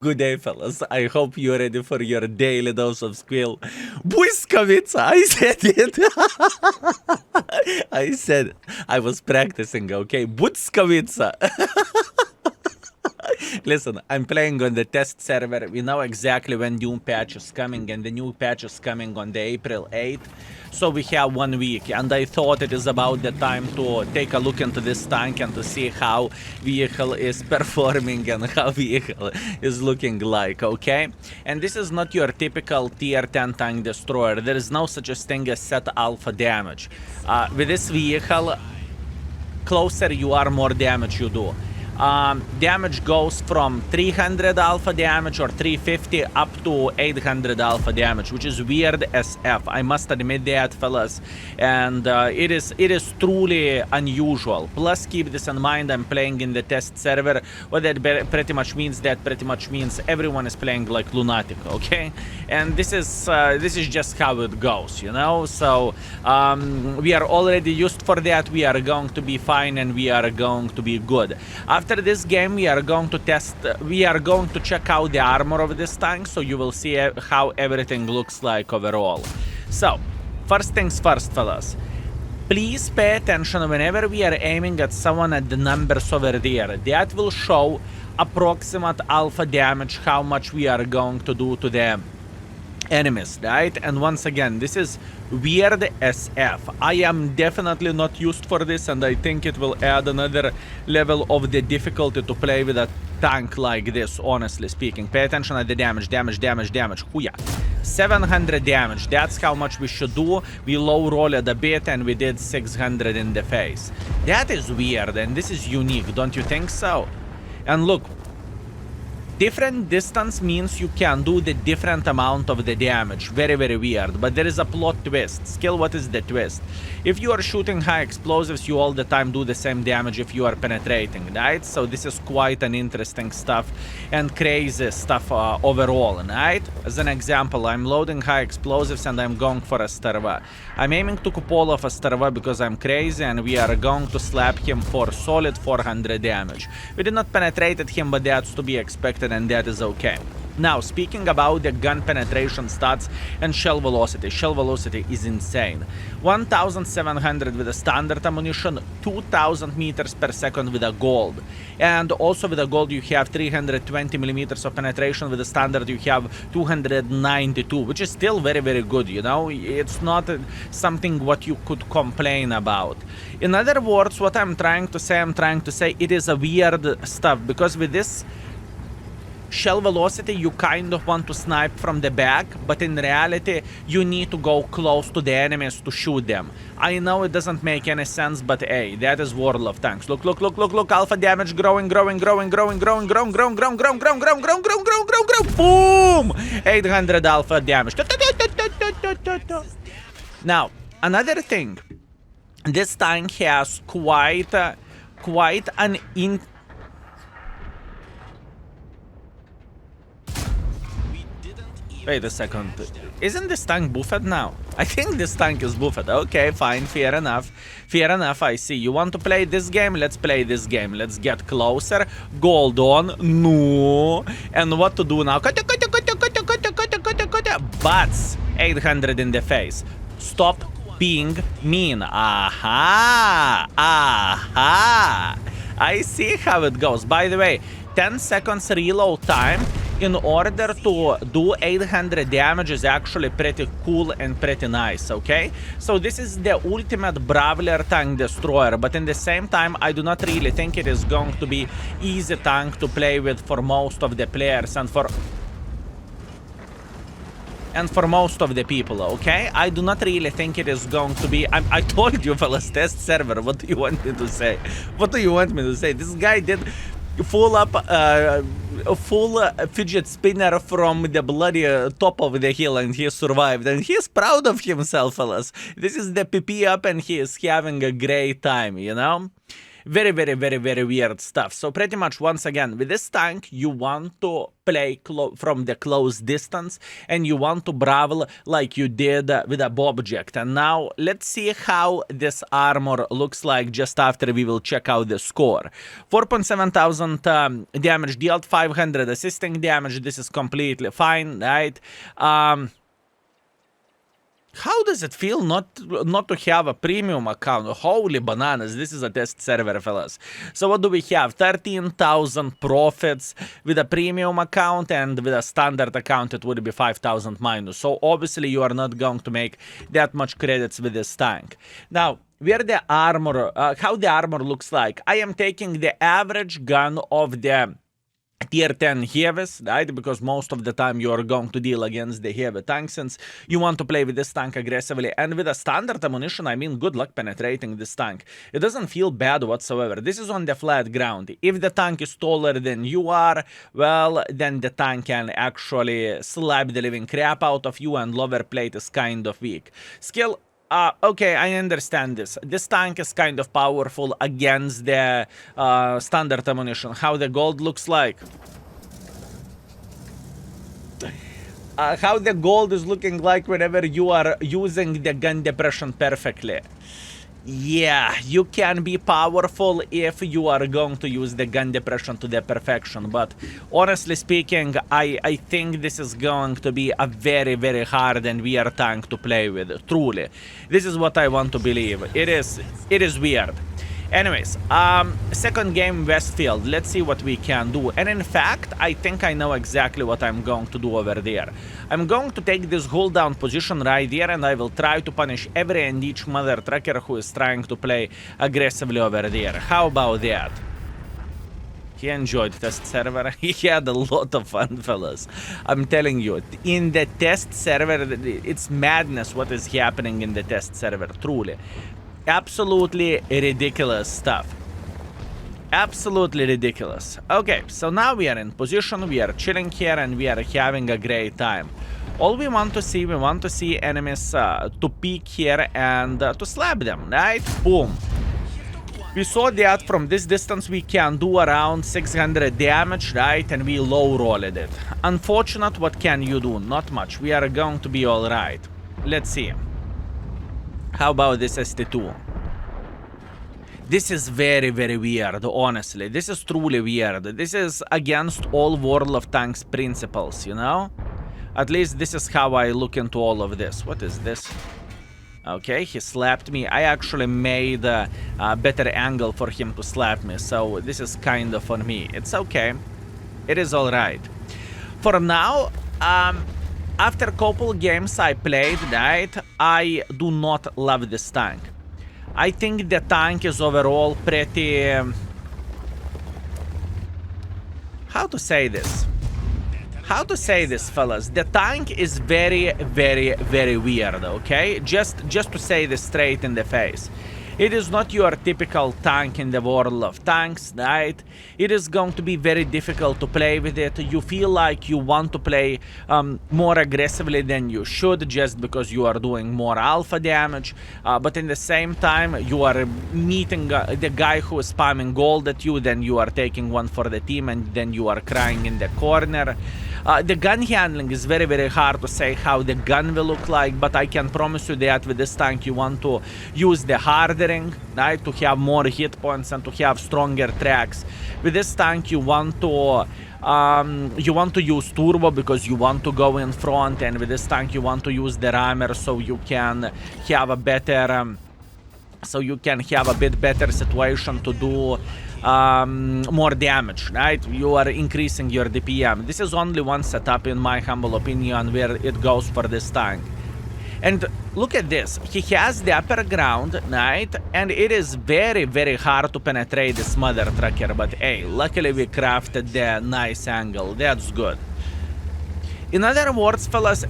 Good day, fellas. I hope you're ready for your daily dose of squill. Błyskawica! I said it! I said I was practicing, okay? Błyskawica! Listen, I'm playing on the test server. We know exactly when new patch is coming, and the new patch is coming on the April 8th. So we have 1 week, and I thought it is about the time to take a look into this tank and to see how vehicle is performing and how vehicle is looking like, okay? And this is not your typical tier 10 tank destroyer. There is no such a thing as set alpha damage. With this vehicle, closer you are, more damage you do. Damage goes from 300 alpha damage or 350 up to 800 alpha damage, which is weird as F. I must admit that, fellas. And it is truly unusual. Plus, keep this in mind, I'm playing in the test server. What that pretty much means, everyone is playing like lunatic, okay? And this is just how it goes, you know? So we are already used for that. We are going to be fine and we are going to be good. After this game, we are going to check out the armor of this tank, so you will see how everything looks like overall. So, first things first, fellas. Please pay attention whenever we are aiming at someone at the numbers over there. That will show approximate alpha damage, how much we are going to do to them. Enemies, right? And once again, this is weird as F. I am definitely not used for this, and I think it will add another level of the difficulty to play with a tank like this, honestly speaking. Pay attention at the damage. Hooyah. 700 damage, that's how much we should do. We low rolled a bit and we did 600 in the face. That is weird, and this is unique, don't you think so? And look, different distance means you can do the different amount of the damage. Very, very weird. But there is a plot twist. Skill, what is the twist? If you are shooting high explosives, you all the time do the same damage if you are penetrating, right? So this is quite an interesting stuff and crazy stuff overall, right? As an example, I'm loading high explosives and I'm going for a Starva. I'm aiming to Cupola of a Starva because I'm crazy, and we are going to slap him for solid 400 damage. We did not penetrate at him, but that's to be expected, and that is okay. Now, speaking about the gun penetration stats and shell velocity is insane. 1700 with a standard ammunition, 2000 meters per second with a gold. And also with a gold you have 320 millimeters of penetration. With a standard you have 292, which is still very, very good, you know? It's not something what you could complain about. In other words, what I'm trying to say it is a weird stuff, because with this shell velocity, you kind of want to snipe from the back, but in reality, you need to go close to the enemies to shoot them. I know it doesn't make any sense, but hey, that is World of Tanks. Look, alpha damage growing. Boom! 800 alpha damage. Now, another thing. This tank has quite an Wait a second. Isn't this tank buffed now? I think this tank is buffed. Okay, fine. Fair enough. I see. You want to play this game? Let's play this game. Let's get closer. Gold on. No. And what to do now? Butts. 800 in the face. Stop being mean. Aha. I see how it goes. By the way, 10 seconds reload time in order to do 800 damage is actually pretty cool and pretty nice, okay? So this is the ultimate Brawler tank destroyer, but in the same time, I do not really think it is going to be easy tank to play with for most of the players and for most of the people, okay? I do not really think it is going to be... I told you, fellas, test server. What do you want me to say? This guy did full fidget spinner from the bloody top of the hill, and he survived, and he's proud of himself, fellas. This is the PP up, and he is having a great time, you know? Very, very, very, very weird stuff. So pretty much, once again, with this tank, you want to play from the close distance, and you want to brawl like you did with a object. And now, let's see how this armor looks like just after we will check out the score. 4.7 thousand damage dealt, 500 assisting damage. This is completely fine, right? How does it feel not to have a premium account? Holy bananas, this is a test server, fellas. So what do we have? 13,000 profits with a premium account, and with a standard account it would be 5,000 minus. So obviously you are not going to make that much credits with this tank. Now, where the armor, how the armor looks like. I am taking the average gun of the tier 10 heavies, right? Because most of the time you are going to deal against the heavy tank, since you want to play with this tank aggressively. And with a standard ammunition, I mean, good luck penetrating this tank. It doesn't feel bad whatsoever. This is on the flat ground. If the tank is taller than you are, well, then the tank can actually slap the living crap out of you, and lower plate is kind of weak. Skill, okay, I understand this. This tank is kind of powerful against the standard ammunition. How the gold looks like. How the gold is looking like whenever you are using the gun depression perfectly. Yeah, you can be powerful if you are going to use the gun depression to the perfection, but honestly speaking, I think this is going to be a very, very hard and weird tank to play with, truly. This is what I want to believe. It is weird. Anyways, second game, Westfield. Let's see what we can do. And in fact, I think I know exactly what I'm going to do over there. I'm going to take this hold down position right there, and I will try to punish every and each mother trucker who is trying to play aggressively over there. How about that? He enjoyed test server. He had a lot of fun, fellas. I'm telling you, in the test server, it's madness what is happening in the test server, truly. Absolutely ridiculous stuff. Absolutely ridiculous. Okay, so now we are in position, we are chilling here, and we are having a great time. All we want to see enemies to peek here and to slap them, right? Boom. We saw that from this distance we can do around 600 damage, right? And we low rolled it. Unfortunate, what can you do? Not much. We are going to be alright. Let's see. How about this ST2? This is very, very weird, honestly. This is truly weird. This is against all World of Tanks principles, you know? At least this is how I look into all of this. What is this? Okay, he slapped me. I actually made a better angle for him to slap me, so this is kind of on me. It's okay. It is alright. For now, after a couple games I played, right, I do not love this tank. I think the tank is overall pretty... how to say this? How to say this, fellas? The tank is very, very, very weird, okay? Just to say this straight in the face. It is not your typical tank in the World of Tanks, right? It is going to be very difficult to play with it. You feel like you want to play more aggressively than you should, just because you are doing more alpha damage. But in the same time, you are meeting the guy who is spamming gold at you, then you are taking one for the team, and then you are crying in the corner. The gun handling is very, very hard to say how the gun will look like, but I can promise you that with this tank you want to use the hardening, right, to have more hit points and to have stronger tracks. With this tank you want to use turbo because you want to go in front, and with this tank you want to use the rammer so you can have a better bit better situation to do more damage, right? You are increasing your DPM. This is only one setup, in my humble opinion, where it goes for this tank. And look at this. He has the upper ground, right? And it is very, very hard to penetrate this mother trucker. But hey, luckily we crafted the nice angle. That's good. In other words, fellas,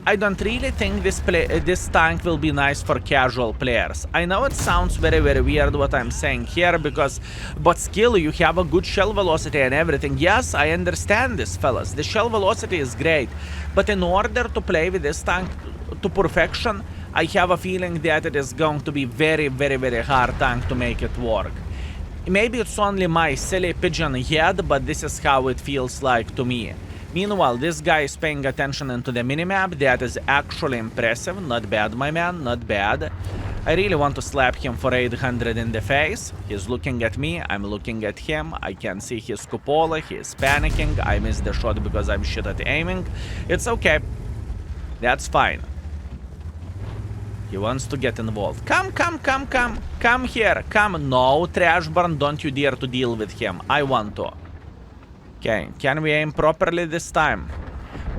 I don't really think this tank will be nice for casual players. I know it sounds very, very weird what I'm saying here, but still, you have a good shell velocity and everything. Yes, I understand this, fellas. The shell velocity is great, but in order to play with this tank to perfection, I have a feeling that it is going to be very, very, very hard tank to make it work. Maybe it's only my silly pigeon head, but this is how it feels like to me. Meanwhile, this guy is paying attention into the minimap. That is actually impressive. Not bad, my man, not bad. I really want to slap him for 800 in the face. He's looking at me, I'm looking at him. I can see his cupola, he is panicking. I missed the shot because I'm shit at aiming. It's okay. That's fine. He wants to get involved. Come here, come. No, Trashburn, don't you dare to deal with him. I want to. Okay, can we aim properly this time?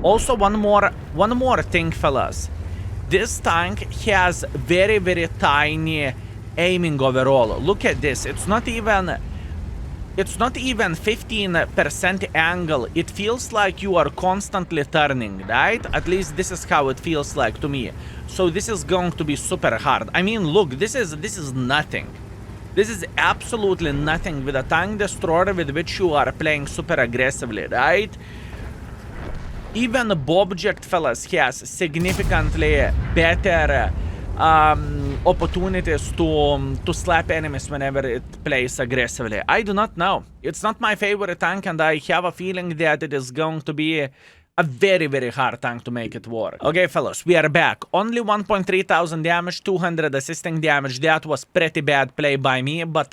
Also, one more thing, fellas. This tank has very, very tiny aiming overall. Look at this. It's not even 15% angle. It feels like you are constantly turning, right? At least this is how it feels like to me. So this is going to be super hard. I mean, look, this is nothing. This is absolutely nothing with a tank destroyer with which you are playing super aggressively, right? Even Bobject, fellas, has significantly better opportunities to slap enemies whenever it plays aggressively. I do not know. It's not my favorite tank, and I have a feeling that it is going to be a very, very hard tank to make it work. Okay, fellas, we are back. Only 1.3 thousand damage, 200 assisting damage. That was pretty bad play by me, but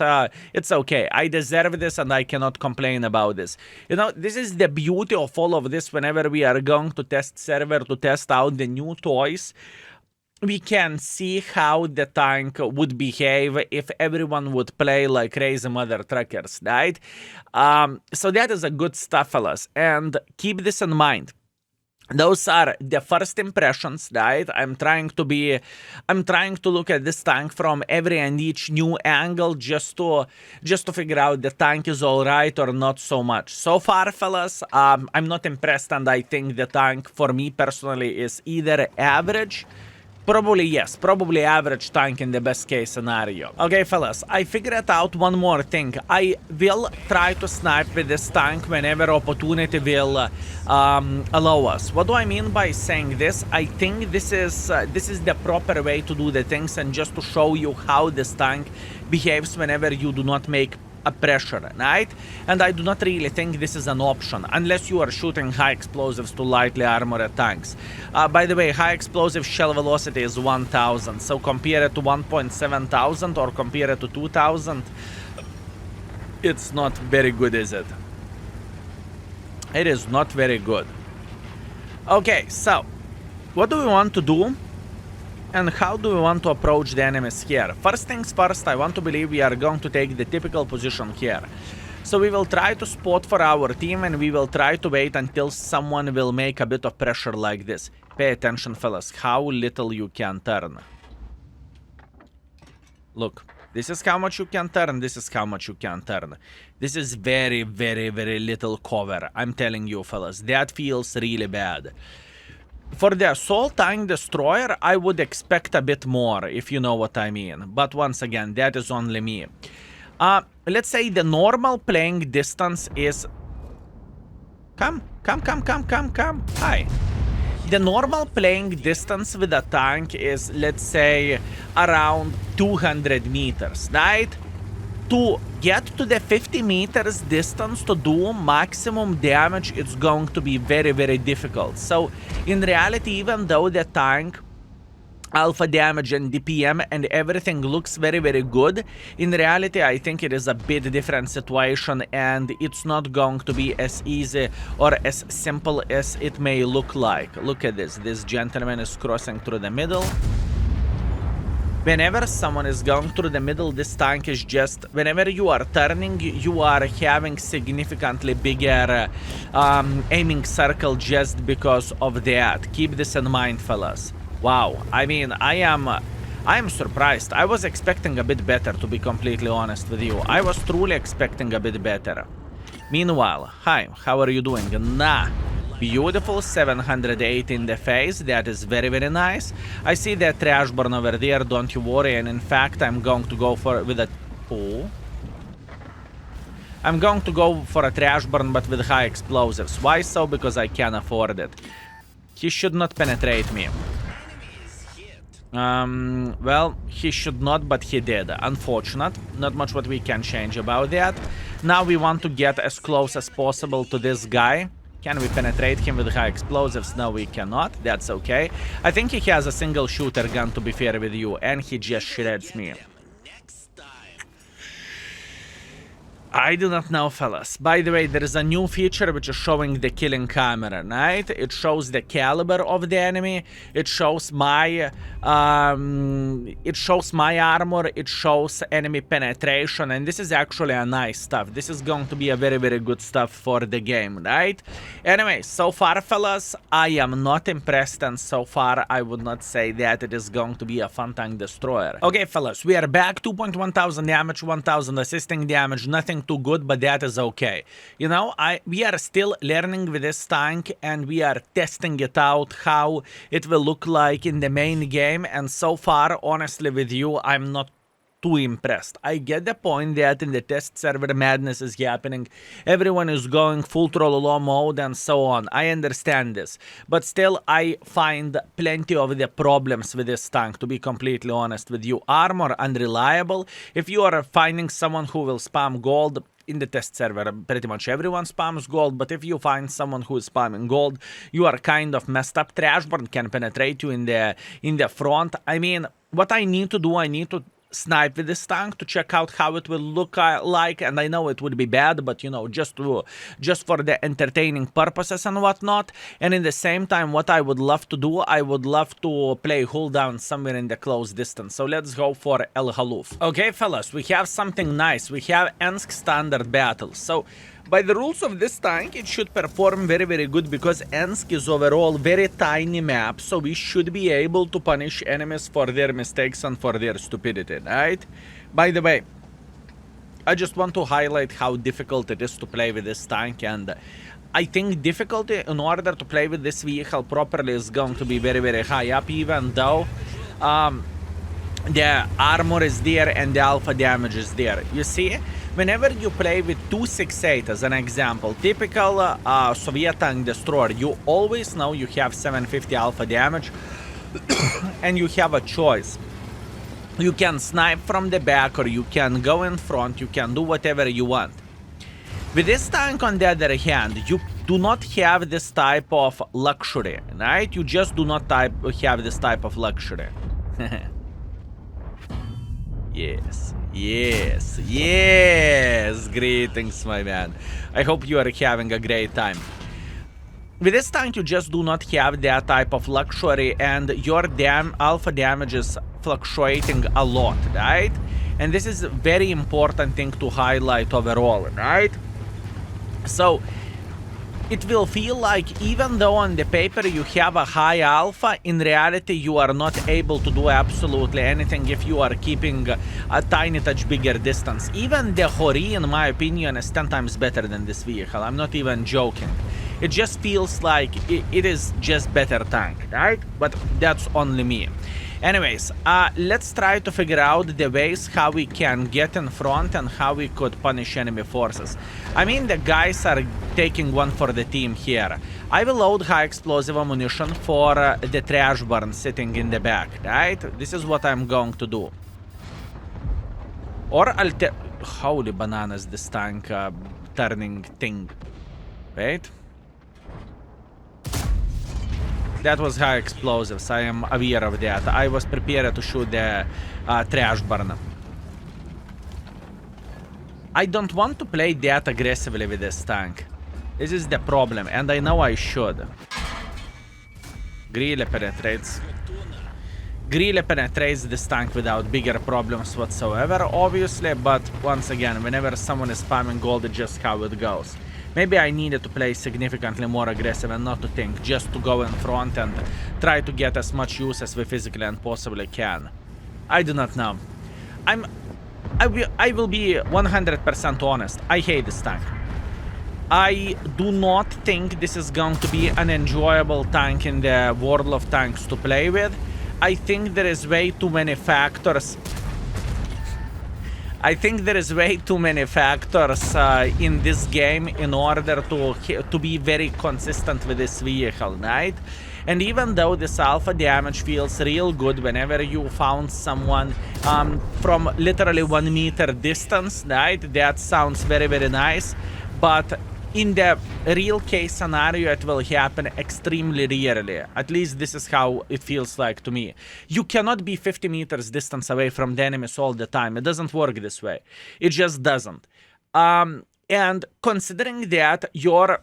it's okay. I deserve this, and I cannot complain about this. You know, this is the beauty of all of this. Whenever we are going to test server to test out the new toys, we can see how the tank would behave if everyone would play like crazy mother truckers, right? So that is a good stuff, fellas, and keep this in mind. Those are the first impressions, right? I'm trying to look at this tank from every and each new angle just to figure out the tank is all right or not so much. So far, fellas, I'm not impressed, and I think the tank, for me personally, is either average. Probably yes, probably average tank in the best case scenario. Okay, fellas, I figured out one more thing. I will try to snipe with this tank whenever opportunity will allow us. What do I mean by saying this? I think this is the proper way to do the things, and just to show you how this tank behaves whenever you do not make a pressure, right? And I do not really think this is an option unless you are shooting high explosives to lightly armored tanks. By the way, high explosive shell velocity is 1000, so compare it to 1.7 or compare it to 2000, it's not very good, is it? It is not very good. Okay, so what do we want to do? And how do we want to approach the enemies here? First things first, I want to believe we are going to take the typical position here. So we will try to spot for our team, and we will try to wait until someone will make a bit of pressure like this. Pay attention, fellas, how little you can turn. Look, this is how much you can turn, this is how much you can turn. This is very, very, very little cover. I'm telling you, fellas, that feels really bad. For the assault tank destroyer, I would expect a bit more, if you know what I mean. But once again, that is only me. Let's say the normal playing distance is... Come. Hi. The normal playing distance with a tank is, let's say, around 200 meters, right? To get to the 50 meters distance to do maximum damage, it's going to be very, very difficult. So, in reality, even though the tank alpha damage and DPM and everything looks very, very good, in reality, I think it is a bit different situation, and it's not going to be as easy or as simple as it may look like. Look at this. This gentleman is crossing through the middle. Whenever someone is going through the middle, this tank is just... Whenever you are turning, you are having significantly bigger aiming circle just because of that. Keep this in mind, fellas. Wow. I mean, I am surprised. I was expecting a bit better, to be completely honest with you. I was truly expecting a bit better. Meanwhile, hi, how are you doing? Nah. Beautiful, 708 in the face. That is very, very nice. I see that Trashburn over there, don't you worry. And in fact, I'm going to go for I'm going to go for a Trashburn, but with high explosives. Why so? Because I can afford it. He should not penetrate me. Well, he should not, but he did. Unfortunate. Not much what we can change about that. Now we want to get as close as possible to this guy. Can we penetrate him with high explosives? No, we cannot. That's okay. I think he has a single shooter gun, to be fair with you, and he just shreds me. I do not know, fellas. By the way, there is a new feature which is showing the killing camera, right? It shows the caliber of the enemy. It shows my armor. It shows enemy penetration, and this is actually a nice stuff. This is going to be a very, very good stuff for the game, right? Anyway, so far, fellas, I am not impressed, and so far, I would not say that it is going to be a fun tank destroyer. Okay, fellas, we are back. 2.1 thousand damage, 1000 assisting damage, nothing too good, but that is okay. You know, we are still learning with this tank, and we are testing it out how it will look like in the main game, and so far, honestly with you, I'm not too impressed. I get the point that in the test server madness is happening, everyone is going full trollolo mode and so on. I understand this, but still I find plenty of the problems with this tank, to be completely honest with you. Armor unreliable. If you are finding someone who will spam gold, in the test server, pretty much everyone spams gold, but if you find someone who is spamming gold, you are kind of messed up. Trashburn can penetrate you in the front. I mean, what I need to do, I need to snipe with this tank to check out how it will look like, and I know it would be bad, but you know, just for the entertaining purposes and whatnot. And in the same time, what I would love to do, I would love to play hold down somewhere in the close distance. So let's go for El Haluf. Okay, fellas, we have something nice. We have Ensk standard battles. So by the rules of this tank, it should perform very, very good because Ensk is overall very tiny map, so we should be able to punish enemies for their mistakes and for their stupidity, right? By the way, I just want to highlight how difficult it is to play with this tank, and I think difficulty in order to play with this vehicle properly is going to be very, very high up, even though the armor is there and the alpha damage is there. You see? Whenever you play with 268 as an example, typical Soviet tank destroyer, you always know you have 750 alpha damage and you have a choice. You can snipe from the back or you can go in front, you can do whatever you want. With this tank, on the other hand, you do not have this type of luxury, right? You just do not have this type of luxury. Yes, yes, yes! Greetings, my man. I hope you are having a great time. With this tank, you just do not have that type of luxury, and your alpha damage is fluctuating a lot, right? And this is a very important thing to highlight overall, right? So it will feel like even though on the paper you have a high alpha, in reality you are not able to do absolutely anything if you are keeping a tiny touch bigger distance. Even the Hori, in my opinion, is 10 times better than this vehicle. I'm not even joking. It just feels like it is just better tank, right? But that's only me. Anyways, let's try to figure out the ways how we can get in front and how we could punish enemy forces. I mean, the guys are taking one for the team here. I will load high explosive ammunition for the trash burn sitting in the back, right? This is what I'm going to do. Or holy bananas, this tank turning thing. Wait. That was high explosives, I am aware of that. I was prepared to shoot the trash burner. I don't want to play that aggressively with this tank. This is the problem, and I know I should. Grille penetrates. Grille penetrates this tank without bigger problems whatsoever, obviously, but once again, whenever someone is spamming gold, it's just how it goes. Maybe I needed to play significantly more aggressive and not to think, just to go in front and try to get as much use as we physically and possibly can. I do not know. I will be 100% honest. I hate this tank. I do not think this is going to be an enjoyable tank in the world of tanks to play with. I think there is way too many factors. I think there is way too many factors in this game in order to be very consistent with this vehicle, right? And even though this alpha damage feels real good whenever you found someone from literally 1 meter distance, right? That sounds very, very nice. But in the real case scenario, it will happen extremely rarely. At least this is how it feels like to me. You cannot be 50 meters distance away from the enemies all the time. It doesn't work this way. It just doesn't. And considering that your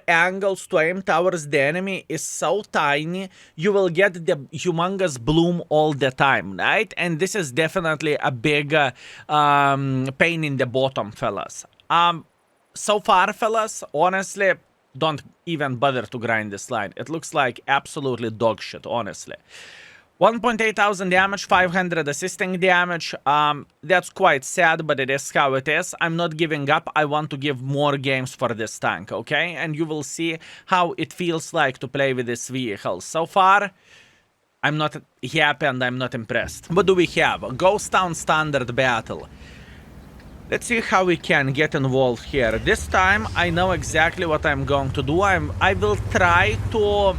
angles to aim towards the enemy is so tiny, you will get the humongous bloom all the time, right? And this is definitely a big pain in the bottom, fellas. So far, fellas, honestly, don't even bother to grind this line. It looks like absolutely dog shit, honestly. 1.8 thousand damage, 500 assisting damage. That's quite sad, but it is how it is. I'm not giving up. I want to give more games for this tank, okay? And you will see how it feels like to play with this vehicle. So far, I'm not happy and I'm not impressed. What do we have? Ghost Town Standard Battle. Let's see how we can get involved here. This time, I know exactly what I'm going to do. I will try to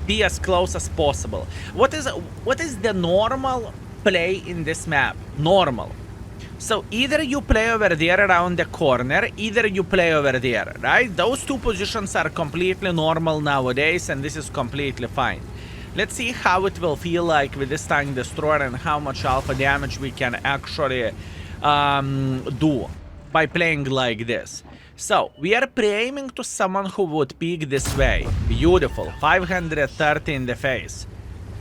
be as close as possible. What is the normal play in this map? Normal. So either you play over there around the corner, either you play over there, right? Those two positions are completely normal nowadays, and this is completely fine. Let's see how it will feel like with this tank destroyer and how much alpha damage we can actually do by playing like this. So, we are pre-aiming to someone who would peek this way. Beautiful. 530 in the face.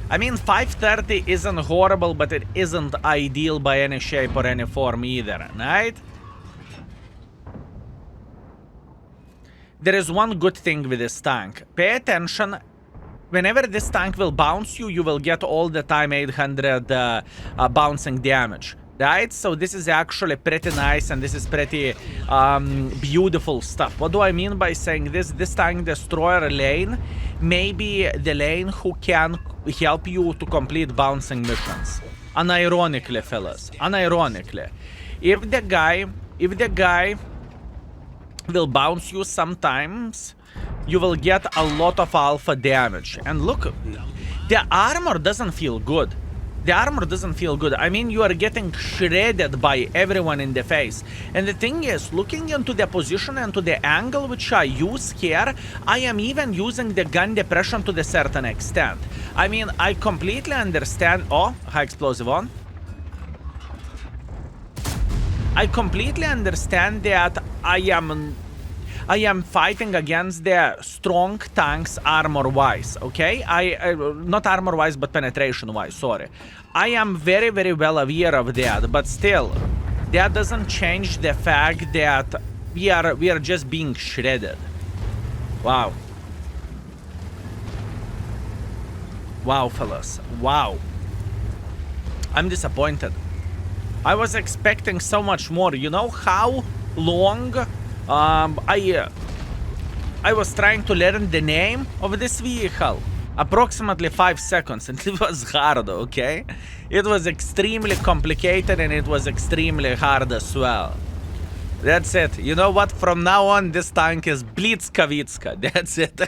I mean, 530 isn't horrible, but it isn't ideal by any shape or any form either, right? There is one good thing with this tank. Pay attention. Whenever this tank will bounce you, you will get all the time 800 bouncing damage. Right? So this is actually pretty nice, and this is pretty beautiful stuff. What do I mean by saying this? This tank destroyer lane may be the lane who can help you to complete bouncing missions. Unironically, fellas. Unironically. If the guy will bounce you sometimes, you will get a lot of alpha damage. And look, the armor doesn't feel good. The armor doesn't feel good. I mean, you are getting shredded by everyone in the face. And the thing is, looking into the position and to the angle which I use here, I am even using the gun depression to a certain extent. I mean, I completely understand... Oh, high explosive on. I completely understand that I am fighting against the strong tanks armor-wise, okay? Not armor-wise, but penetration-wise, sorry. I am very, very well aware of that, but still, that doesn't change the fact that we are just being shredded. Wow. Wow, fellas. Wow. I'm disappointed. I was expecting so much more. You know how long... I was trying to learn the name of this vehicle. Approximately 5 seconds, and it was hard, okay? It was extremely complicated, and it was extremely hard as well. That's it. You know what? From now on, this tank is Błyskawica. That's it.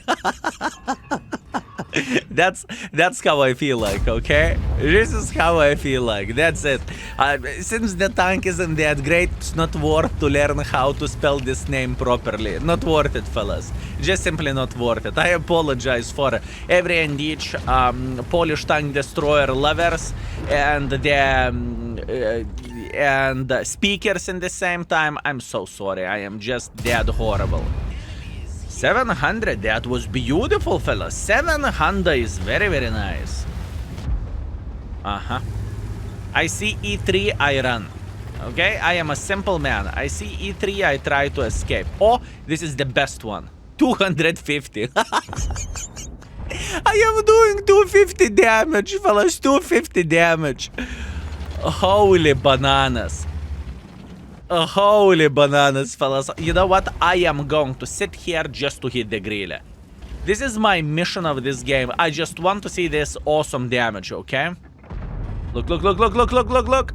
That's how I feel like, okay? This is how I feel like. That's it. Since the tank isn't that great, it's not worth to learn how to spell this name properly. Not worth it, fellas. Just simply not worth it. I apologize for every and each Polish tank destroyer lovers and the speakers in the same time. I'm so sorry. I am just that horrible. 700, that was beautiful, fellas. 700 is very, very nice. Uh-huh. I see E3, I run. Okay, I am a simple man. I see E3, I try to escape. Oh, this is the best one. 250. I am doing 250 damage, fellas. 250 damage. Holy bananas. Holy bananas, fellas. You know what? I am going to sit here just to hit the grill. This is my mission of this game. I just want to see this awesome damage, okay? Look, look, look, look, look, look, look, look.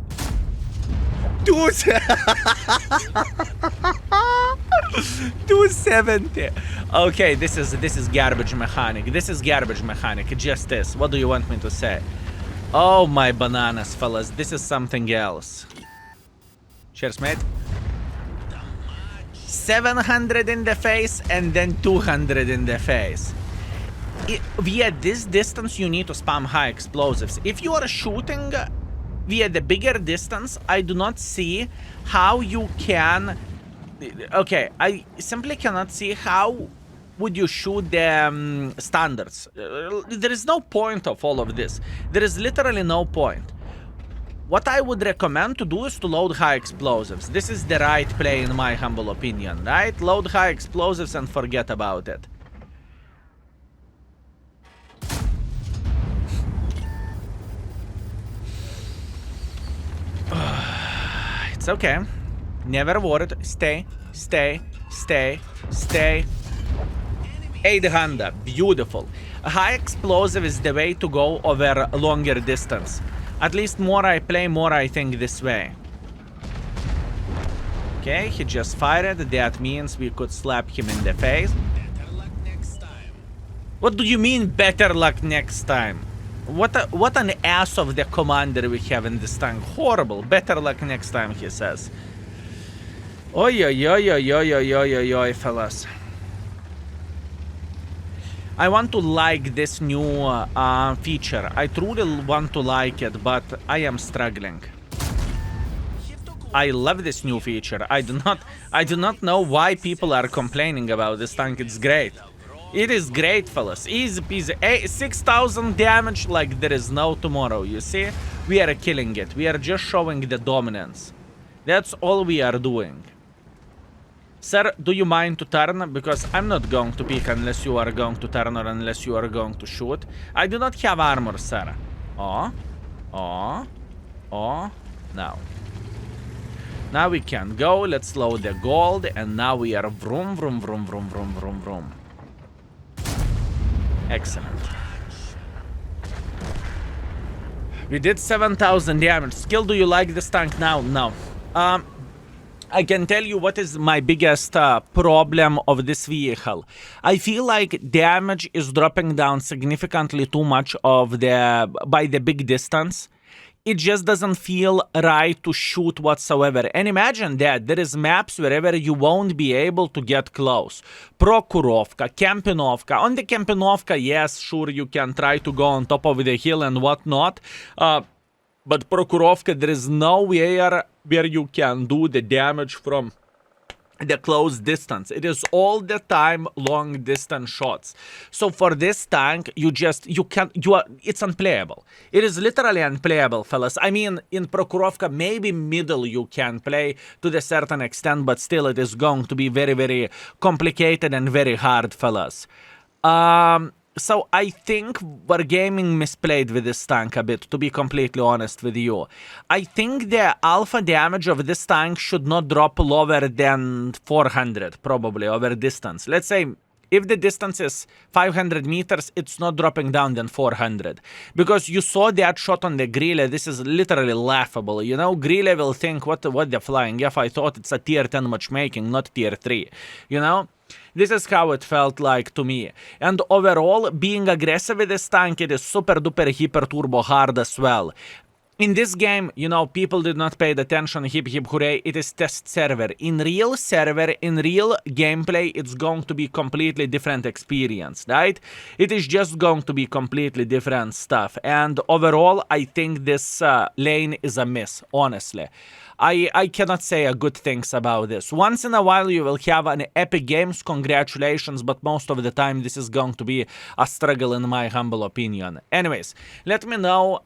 270. Okay, this is garbage mechanic. This is garbage mechanic. Just this. What do you want me to say? Oh my bananas, fellas. This is something else. Cheers, mate. 700 in the face and then 200 in the face. Via this distance, you need to spam high explosives. If you are shooting via the bigger distance, I do not see how you can... Okay, I simply cannot see how would you shoot the standards. There is no point of all of this. There is literally no point. What I would recommend to do is to load high explosives. This is the right play in my humble opinion, right? Load high explosives and forget about it. It's okay. Never worried. Stay, stay, stay, stay. 800. Beautiful. A high explosive is the way to go over a longer distance. At least more I play, more I think this way. Okay, he just fired. That means we could slap him in the face. Better luck next time. What do you mean, better luck next time? What an ass of the commander we have in this tank. Horrible. Better luck next time, he says. Oi, oi, oi, oi, oi, oi, oi, oi, oi, fellas. I want to like this new feature. I truly want to like it, but I am struggling. I love this new feature. I do not know why people are complaining about this tank. It's great. It is great, fellas. Easy peasy. 6,000 damage like there is no tomorrow. You see? We are killing it. We are just showing the dominance. That's all we are doing. Sir, do you mind to turn? Because I'm not going to pick unless you are going to turn or unless you are going to shoot. I do not have armor, sir. Oh. Oh. Oh. Now. Now we can go. Let's load the gold. And now we are vroom, vroom, vroom, vroom, vroom, vroom, vroom. Excellent. We did 7,000 damage. Skill, do you like this tank now? No. I can tell you what is my biggest problem of this vehicle. I feel like damage is dropping down significantly too much of by the big distance. It just doesn't feel right to shoot whatsoever. And imagine that there is maps wherever you won't be able to get close. Prokurovka, Kempinovka. On the Kempinovka, yes, sure, you can try to go on top of the hill and whatnot. But Prokurovka, there is nowhere where you can do the damage from the close distance. It is all the time long distance shots. So for this tank, it's unplayable. It is literally unplayable, fellas. I mean, in Prokurovka, maybe middle you can play to a certain extent, but still it is going to be very, very complicated and very hard, fellas. So I think Wargaming misplayed with this tank a bit, to be completely honest with you. I think the alpha damage of this tank should not drop lower than 400, probably, over distance. Let's say, if the distance is 500 meters, it's not dropping down than 400. Because you saw that shot on the Grille, this is literally laughable. You know, Grille will think, what they're flying. If I thought it's a tier 10 matchmaking, not tier 3. You know? This is how it felt like to me. And overall, being aggressive with this tank, it is super duper hyper turbo hard as well. In this game, you know, people did not pay attention, hip hip hooray, it is test server. In real server, in real gameplay, it's going to be completely different experience, right? It is just going to be completely different stuff. And overall, I think this lane is a miss, honestly. I cannot say a good things about this. Once in a while you will have an epic games, congratulations, but most of the time this is going to be a struggle in my humble opinion. Anyways, let me know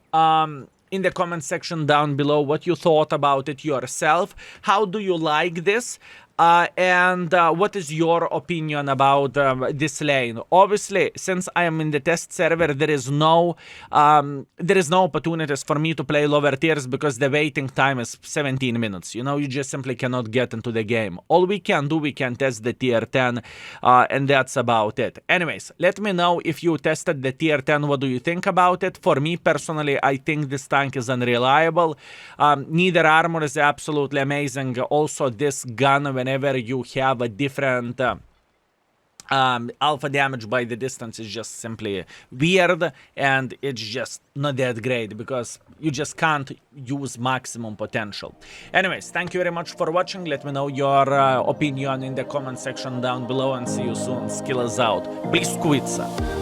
in the comment section down below what you thought about it yourself. How do you like this? And what is your opinion about this lane? Obviously, since I am in the test server, there is no opportunities for me to play lower tiers because the waiting time is 17 minutes. You know, you just simply cannot get into the game. All we can do, we can test the tier 10, and that's about it. Anyways, let me know if you tested the tier 10. What do you think about it? For me personally, I think this tank is unreliable. Neither armor is absolutely amazing. Also, this gun, whenever you have a different alpha damage by the distance, is just simply weird, and it's just not that great because you just can't use maximum potential. Anyways, thank you very much for watching. Let me know your opinion in the comment section down below, and see you soon. Skill is out. Blyskawica.